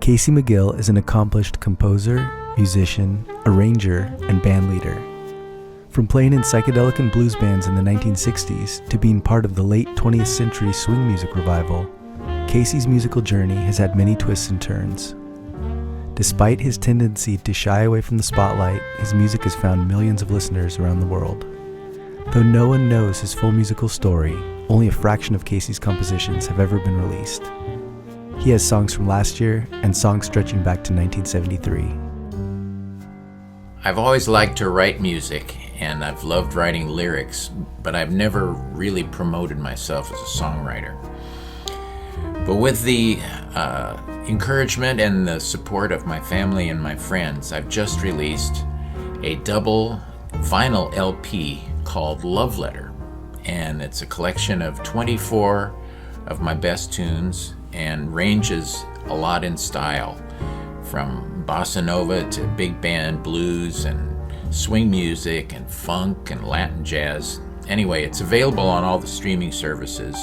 Casey MacGill is an accomplished composer, musician, arranger, and bandleader. From playing in psychedelic and blues bands in the 1960s to being part of the late 20th century swing music revival, Casey's musical journey has had many twists and turns. Despite his tendency to shy away from the spotlight, his music has found millions of listeners around the world. Though no one knows his full musical story, only a fraction of Casey's compositions have ever been released. He has songs from last year and songs stretching back to 1973. I've always liked to write music, and I've loved writing lyrics, but I've never really promoted myself as a songwriter. But with the encouragement and the support of my family and my friends, I've just released a double vinyl LP called Love Letter, and it's a collection of 24 of my best tunes and ranges a lot in style, from bossa nova to big band blues and swing music and funk and Latin jazz. Anyway, it's available on all the streaming services,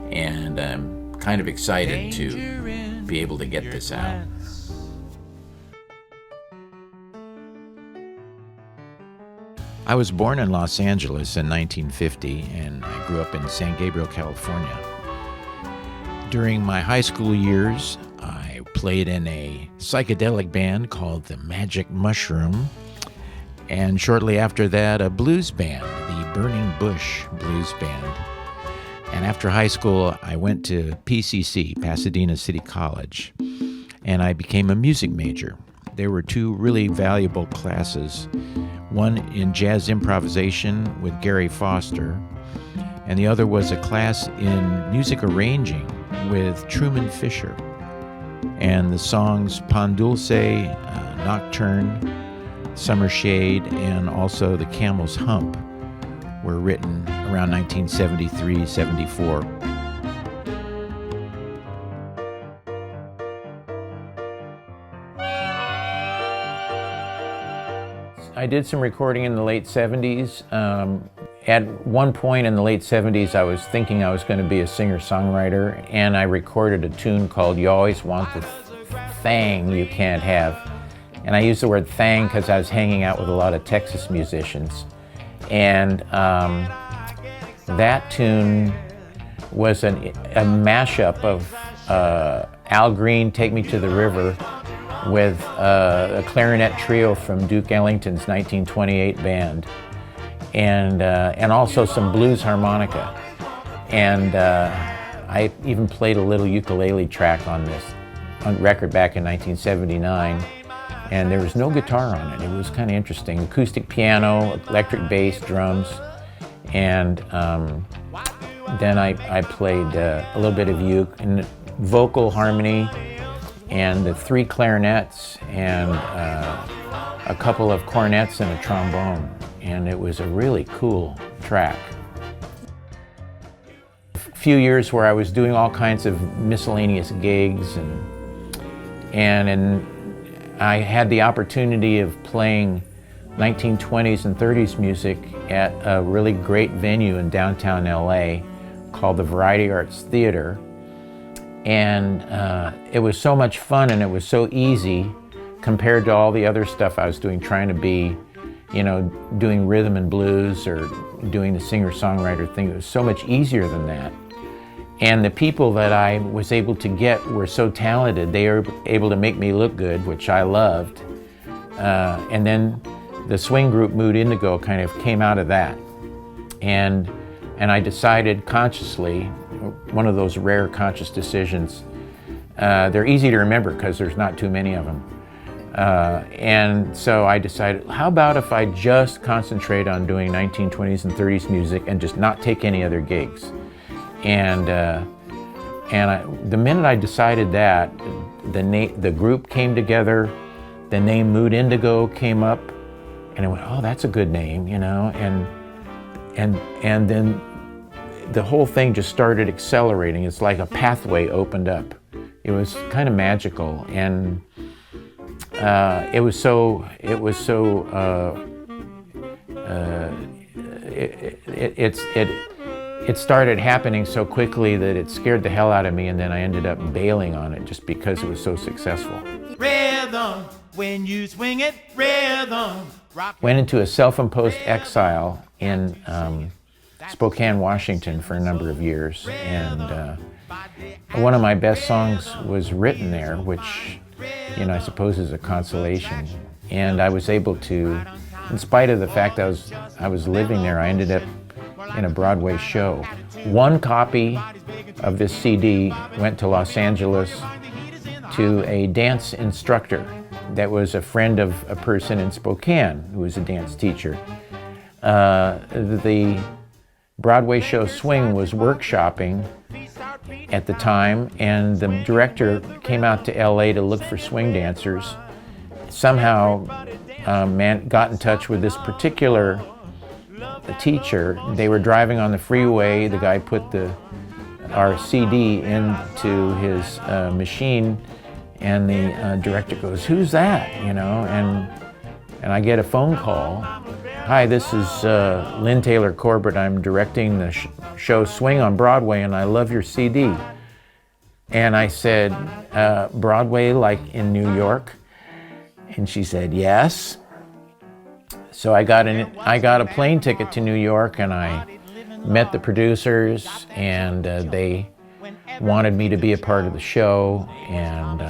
and I'm kind of excited to be able to get this out. I was born in Los Angeles in 1950, and I grew up in San Gabriel, California. During my high school years, I played in a psychedelic band called the Magic Mushroom, and shortly after that, a blues band, the Burning Bush Blues Band. And after high school, I went to PCC, Pasadena City College, and I became a music major. There were two really valuable classes, one in jazz improvisation with Gary Foster, and the other was a class in music arranging with Truman Fisher. And the songs Pan Dulce, Nocturne, Summer Shade, and also The Camel's Hump were written around 1973-74. I did some recording in the late 70s. At one point in the late 70s, I was thinking I was going to be a singer-songwriter, and I recorded a tune called You Always Want the Thang You Can't Have. And I used the word thang because I was hanging out with a lot of Texas musicians. And that tune was a mashup of Al Green, Take Me to the River, with a clarinet trio from Duke Ellington's 1928 band, and also some blues harmonica. And I even played a little ukulele track on this record back in 1979, and there was no guitar on it. It was kind of interesting. Acoustic piano, electric bass, drums, and then I played a little bit of uke and vocal harmony, and the three clarinets and a couple of cornets and a trombone, and it was a really cool track. A few years where I was doing all kinds of miscellaneous gigs, and I had the opportunity of playing 1920s and 30s music at a really great venue in downtown LA called the Variety Arts Theater. And it was so much fun, and it was so easy compared to all the other stuff I was doing, trying to be, doing rhythm and blues or doing the singer-songwriter thing. It was so much easier than that. And the people that I was able to get were so talented. They were able to make me look good, which I loved. And then the swing group Mood Indigo kind of came out of that. And I decided consciously, one of those rare conscious decisions. They're easy to remember because there's not too many of them. And so I decided, how about if I just concentrate on doing 1920s and 30s music and just not take any other gigs? And the minute I decided that, the group came together, the name Mood Indigo came up, and I went, oh, that's a good name, and then the whole thing just started accelerating. It's like a pathway opened up. It was kind of magical, and it started happening so quickly that it scared the hell out of me, and then I ended up bailing on it just because it was so successful. Rhythm, when you swing it, rhythm. Went into a self-imposed exile in Spokane, Washington for a number of years, and one of my best songs was written there, which, I suppose is a consolation. And I was able to, in spite of the fact I was living there, I ended up in a Broadway show. One copy of this CD went to Los Angeles to a dance instructor that was a friend of a person in Spokane who was a dance teacher. The Broadway show Swing was workshopping at the time, and the director came out to LA to look for swing dancers. Somehow got in touch with this particular teacher. They were driving on the freeway. The guy put our CD into his machine, and the director goes, "Who's that?" And I get a phone call. "Hi, this is Lynn Taylor Corbett. I'm directing the show Swing on Broadway, and I love your CD." And I said, "Broadway, like in New York?" And she said, "Yes." So I got a plane ticket to New York, and I met the producers, and they wanted me to be a part of the show. And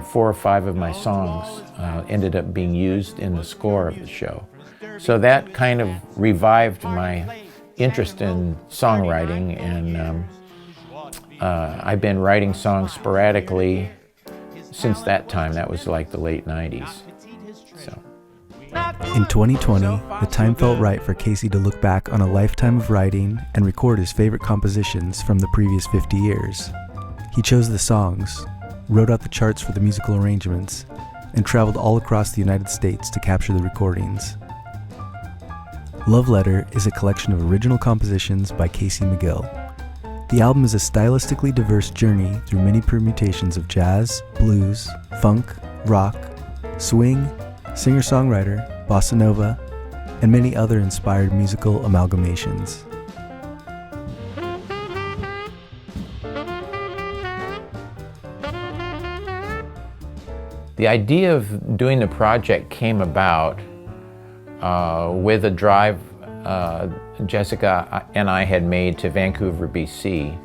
4 or 5 of my songs ended up being used in the score of the show. So that kind of revived my interest in songwriting, and I've been writing songs sporadically since that time. That was like the late 90s. So. In 2020, the time felt right for Casey to look back on a lifetime of writing and record his favorite compositions from the previous 50 years. He chose the songs, wrote out the charts for the musical arrangements, and traveled all across the United States to capture the recordings. Love Letter is a collection of original compositions by Casey MacGill. The album is a stylistically diverse journey through many permutations of jazz, blues, funk, rock, swing, singer-songwriter, bossa nova, and many other inspired musical amalgamations. The idea of doing the project came about with a drive Jessica and I had made to Vancouver, BC,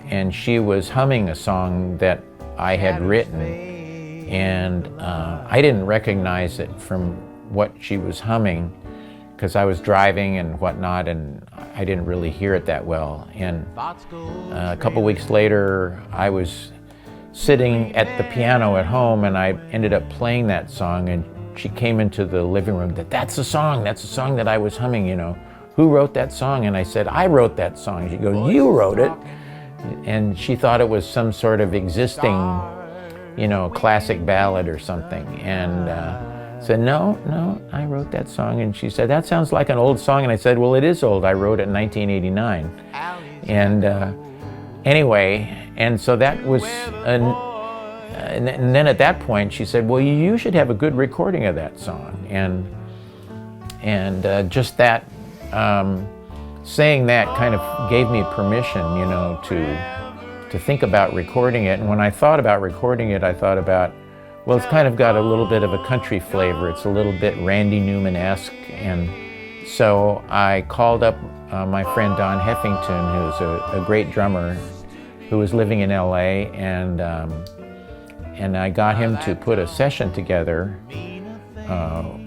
and she was humming a song that I had written, and I didn't recognize it from what she was humming because I was driving and whatnot, and I didn't really hear it that well. And a couple weeks later, I was sitting at the piano at home, and I ended up playing that song, and she came into the living room. That's the song that I was humming, Who wrote that song? And I said, "I wrote that song." She goes, "You wrote it?" And she thought it was some sort of existing, classic ballad or something. And said, no, I wrote that song. And she said, "That sounds like an old song." And I said, "Well, it is old. I wrote it in 1989. And anyway, and so that was, and then at that point she said, "Well, you should have a good recording of that song." And just that, saying that kind of gave me permission, to think about recording it. And when I thought about recording it, I thought about, well, it's kind of got a little bit of a country flavor. It's a little bit Randy Newman-esque. And so I called up my friend Don Heffington, who's a great drummer who was living in LA, and I got him to put a session together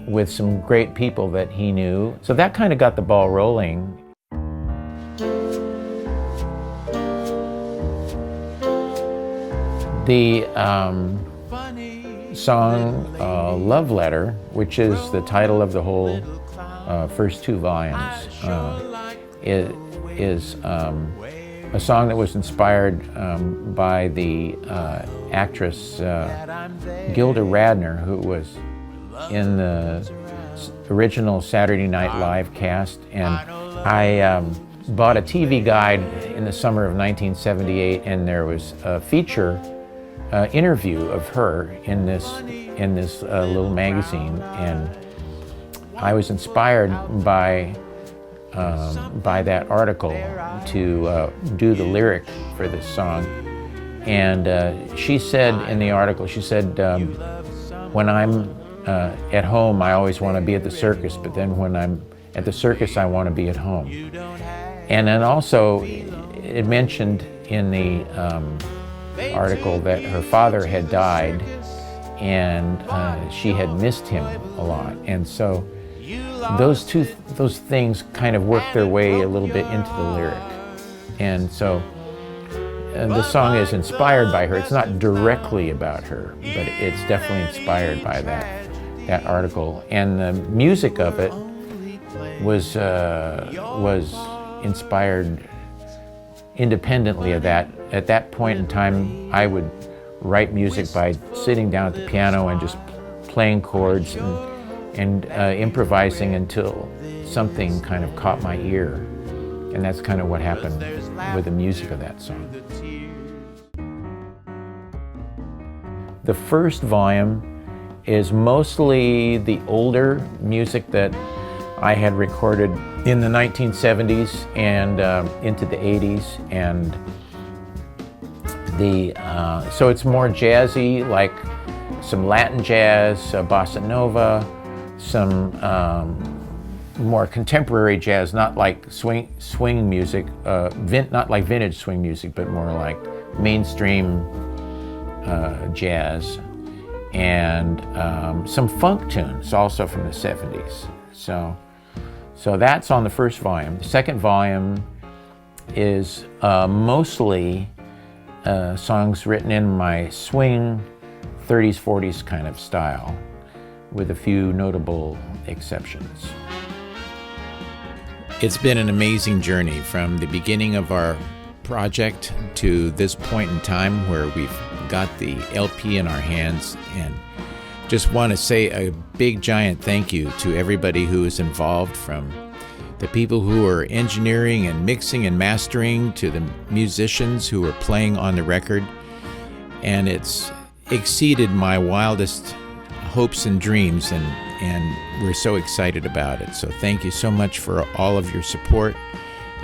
with some great people that he knew. So that kind of got the ball rolling. The song Love Letter, which is the title of the whole first 2 volumes, is a song that was inspired by the actress Gilda Radner, who was in the original Saturday Night Live cast. And I bought a TV guide in the summer of 1978, and there was a feature interview of her in this little magazine, and I was inspired by by that article to do the lyric for this song. And she said in the article, she said, when I'm at home, I always want to be at the circus, but then when I'm at the circus, I want to be at home. And then also, it mentioned in the article that her father had died, and she had missed him a lot. And so those things kind of work their way a little bit into the lyric. And so the song is inspired by her. It's not directly about her, but it's definitely inspired by that article. And the music of it was inspired independently of that. At that point in time, I would write music by sitting down at the piano and just playing chords and improvising until something kind of caught my ear. And that's kind of what happened with the music of that song. The first volume is mostly the older music that I had recorded in the 1970s and into the 80s, and so it's more jazzy, like some Latin jazz, bossa nova, some more contemporary jazz, not like swing music, not like vintage swing music, but more like mainstream jazz, and some funk tunes also from the 70s. So that's on the first volume. The second volume is mostly songs written in my swing 30s, 40s kind of style, with a few notable exceptions. It's been an amazing journey from the beginning of our project to this point in time where we've got the LP in our hands, and just want to say a big giant thank you to everybody who is involved, from the people who are engineering and mixing and mastering to the musicians who are playing on the record. And it's exceeded my wildest hopes and dreams, and we're so excited about it. So thank you so much for all of your support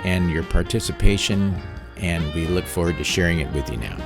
and your participation, and we look forward to sharing it with you now.